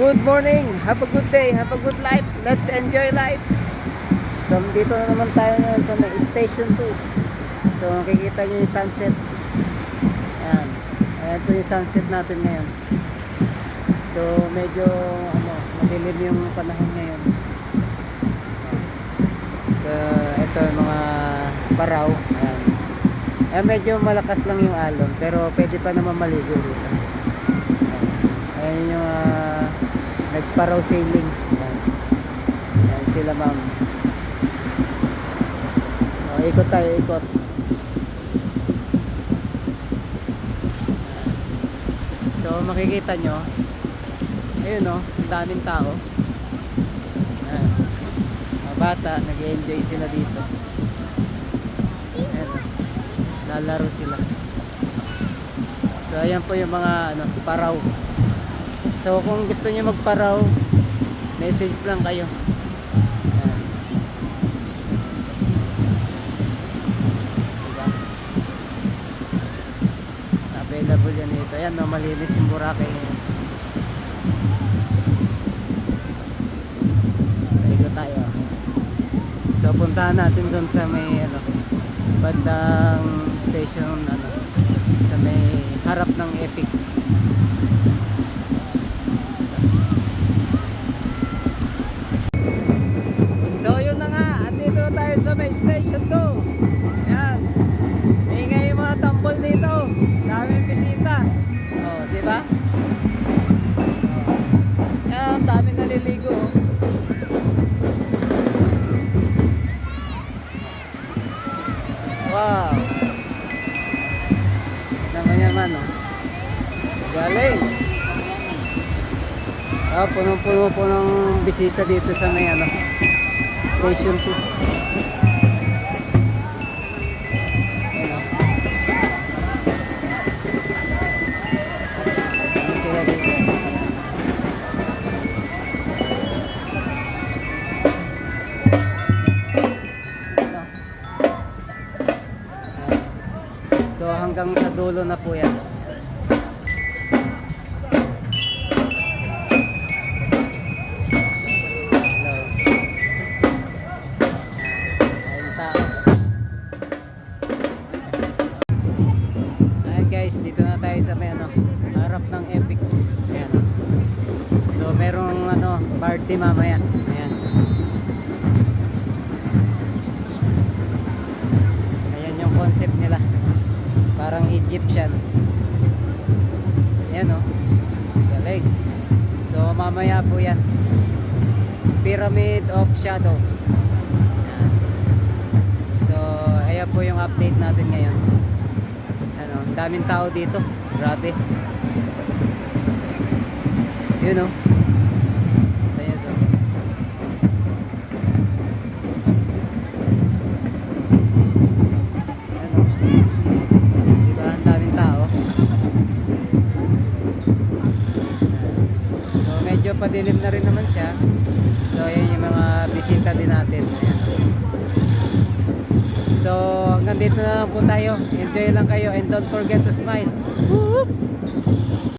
Good morning, have a good day, have a good life. Let's enjoy life. So dito na naman tayo ngayon sa may station 2. So makikita nyo yung sunset. Ayan. Ayan ito yung sunset natin ngayon. So medyo madilim yung panahon ngayon. So ito yung mga baraw. Ayan. Ayan, medyo malakas lang yung alon, pero pwede pa naman maligo dito. Ayan yung nagparaw sailing. Ayan. Ayan sila ma'am. Ikot tayo, ikot. So makikita nyo, ayun o, ang daming tao. Ayan. Mga bata, nag-enjoy sila dito. Ayan, lalaro sila. So ayan po yung mga paraw. So kung gusto niyo magparaw, message lang kayo. Ayan. Diba? Available yan ito. Ayan, malinis yung Boracay ngayon. So ikot tayo. So puntahan natin doon sa may bandang station, sa may harap ng Epic. So yun na nga, andito tayo sa may station 2. Ayan, ingay yung mga tambol dito, daming bisita. Oh, di ba? Ayan, daming naliligo. Wow, naman yaman, oh. Galing. Punong-puno po ng bisita dito sa may station 2. Ayan, oh. Ano sila dito? So hanggang sa dulo na po yan. Ayan guys, dito na tayo sa may harap ng Epic. Ayan. So merong party mamaya. Ayan. Ayan yung concept nila. Parang Egyptian. Ayan, oh. Galing. So mamaya po yan. Pyramid of Shadows. Ayan. So ayan po yung update natin ngayon. Ang daming tao dito. Grabe. Yun, oh. Ayan, oh. Ayan, oh. Diba? Ang daming tao. So medyo padilim na rin naman siya. So ayan yung mga bisita din natin. Ayan. So hanggang dito na lang po tayo. Enjoy lang kayo and don't forget to smile. Woo!